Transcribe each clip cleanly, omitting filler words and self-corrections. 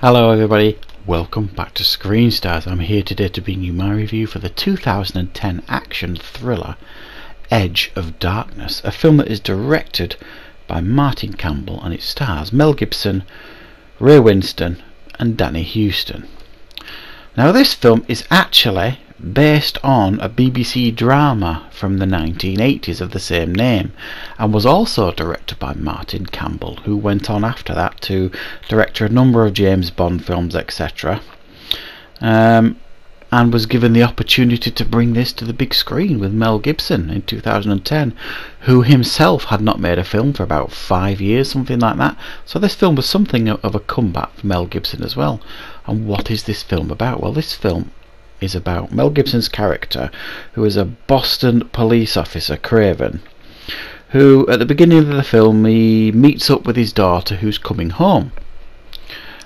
Hello everybody, welcome back to Screen Stars. I'm here today to bring you my review for the 2010 action thriller Edge of Darkness, a film that is directed by Martin Campbell and it stars Mel Gibson, Ray Winstone and Danny Huston. Now this film is actually based on a BBC drama from the 1980s of the same name and was also directed by Martin Campbell, who went on after that to direct a number of James Bond films, etc. And was given the opportunity to bring this to the big screen with Mel Gibson in 2010, who himself had not made a film for about 5 years, something like that. So this film was something of a comeback for Mel Gibson as well. And what is this film about? Well, this film is about Mel Gibson's character, who is a Boston police officer, Craven, who at the beginning of the film he meets up with his daughter who's coming home.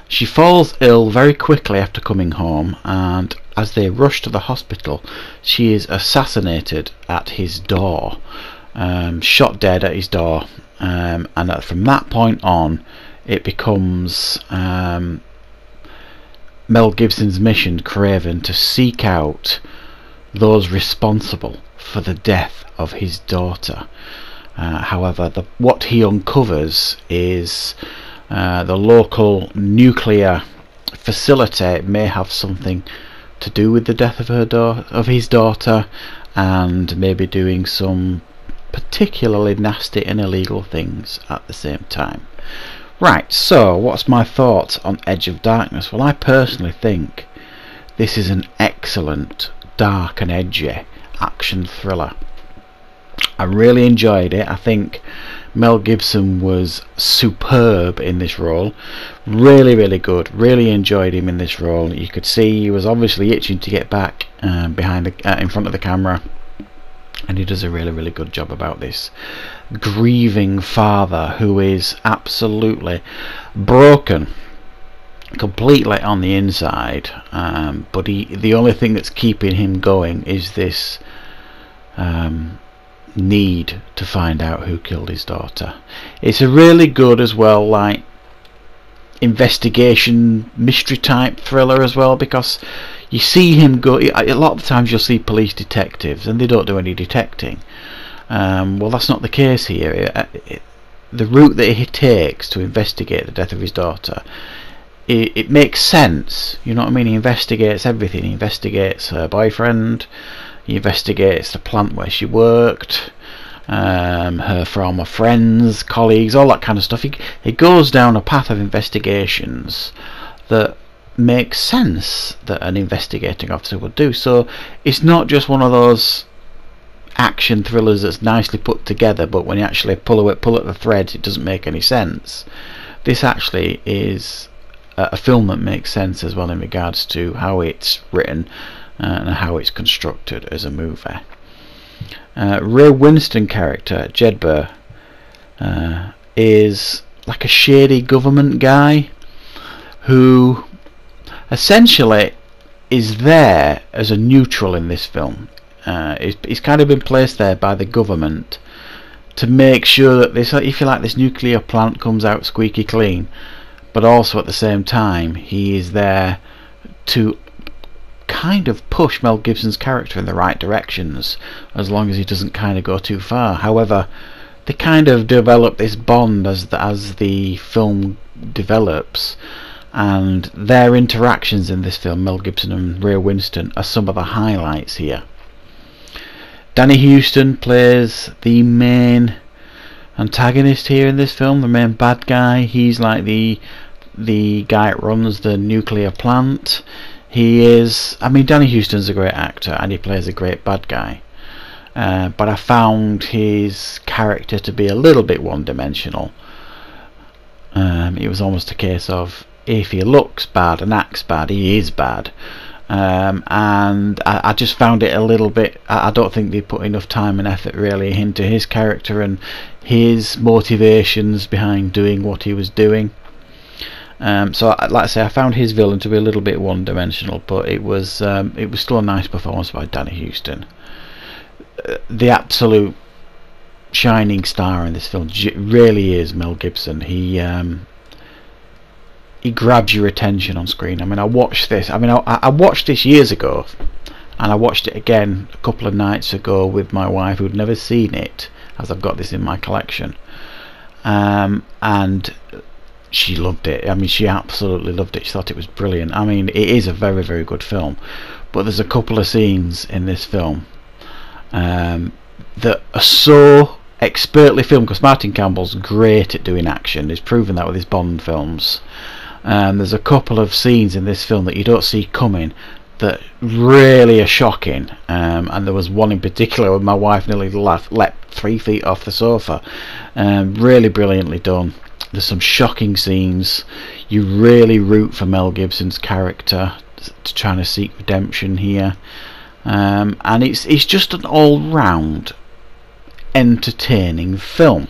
She falls ill very quickly after coming home, and as they rush to the hospital she is assassinated at his door, shot dead at his door, and from that point on it becomes Mel Gibson's mission, Craven, to seek out those responsible for the death of his daughter. However, what he uncovers is the local nuclear facility may have something to do with the death of his daughter, and maybe doing some particularly nasty and illegal things at the same time. Right, so what's my thoughts on Edge of Darkness? Well, I personally think this is an excellent, dark and edgy action thriller. I really enjoyed it. I think Mel Gibson was superb in this role. Really good. Really enjoyed him in this role. You could see he was obviously itching to get back in front of the camera. And he does a really good job about this grieving father who is absolutely broken completely on the inside, but the only thing that's keeping him going is this need to find out who killed his daughter. It's a really good as well, like, investigation mystery type thriller as well, because you see him go. A lot of the times you'll see police detectives and they don't do any detecting. Well, that's not the case here. The route that he takes to investigate the death of his daughter, it makes sense. You know what I mean? He investigates everything. He investigates her boyfriend, he investigates the plant where she worked, her former friends, colleagues, all that kind of stuff. He goes down a path of investigations that makes sense that an investigating officer would do. So it's not just one of those action thrillers that's nicely put together, but when you actually pull at the threads it doesn't make any sense. This actually is a film that makes sense as well in regards to how it's written and how it's constructed as a movie. Ray Winstone character Jedburgh is like a shady government guy who essentially is there as a neutral in this film. He's kind of been placed there by the government to make sure that this, if you like, this nuclear plant comes out squeaky clean, but also at the same time he is there to kind of push Mel Gibson's character in the right directions, as long as he doesn't kind of go too far. However, they kind of develop this bond as the film develops, and their interactions in this film, Mel Gibson and Ray Winstone, are some of the highlights here. Danny Huston plays the main antagonist here in this film, the main bad guy. He's like the guy that runs the nuclear plant. Danny Huston's a great actor and he plays a great bad guy, but I found his character to be a little bit one-dimensional. It was almost a case of, if he looks bad and acts bad, he is bad. And I just found it a little bit, I don't think they put enough time and effort really into his character and his motivations behind doing what he was doing. So like I say, I found his villain to be a little bit one-dimensional, but it was still a nice performance by Danny Huston. The absolute shining star in this film really is Mel Gibson. he grabs your attention on screen. I mean, I watched this. I mean, I watched this years ago, and I watched it again a couple of nights ago with my wife, who'd never seen it, as I've got this in my collection, and she loved it. I mean, she absolutely loved it. She thought it was brilliant. I mean, it is a very, very good film, but there's a couple of scenes in this film that are so expertly filmed, because Martin Campbell's great at doing action. He's proven that with his Bond films. There's a couple of scenes in this film that you don't see coming that really are shocking, and there was one in particular where my wife nearly leapt 3 feet off the sofa. Really brilliantly done. There's some shocking scenes. You really root for Mel Gibson's character trying to seek redemption here, and it's just an all-round entertaining film.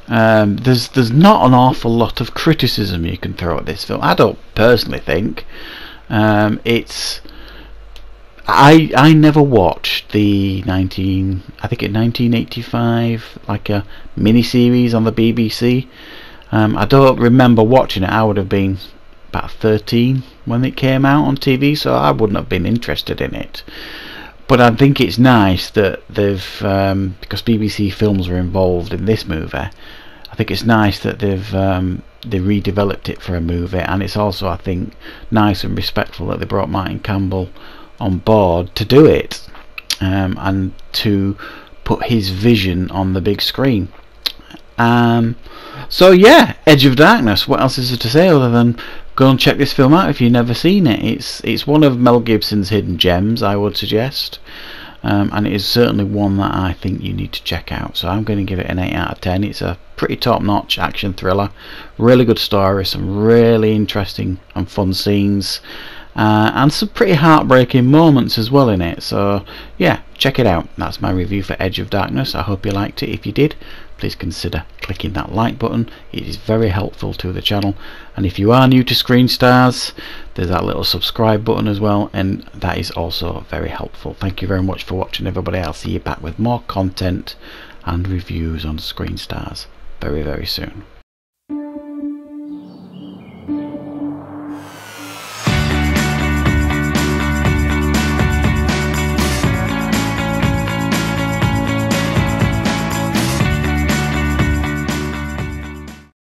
There's not an awful lot of criticism you can throw at this film, I don't personally think. I never watched the 1985 like a mini-series on the BBC. I don't remember watching it. I would have been about 13 when it came out on TV, so I wouldn't have been interested in it. But I think it's nice that they've, because BBC Films were involved in this movie, I think it's nice that they redeveloped it for a movie, and it's also, I think, nice and respectful that they brought Martin Campbell on board to do it, and to put his vision on the big screen. So yeah, Edge of Darkness. What else is there to say other than go and check this film out if you've never seen it? It's one of Mel Gibson's hidden gems, I would suggest, and it is certainly one that I think you need to check out. So I'm going to give it an 8 out of 10. It's a pretty top-notch action thriller, really good story, some really interesting and fun scenes, and some pretty heartbreaking moments as well in it. So yeah, check it out. That's my review for Edge of Darkness. I hope you liked it. If you did, please consider clicking that like button. It is very helpful to the channel, and if you are new to Screen Stars, there's that little subscribe button as well, and that is also very helpful. Thank you very much for watching, everybody. I'll see you back with more content and reviews on Screen Stars very, very soon.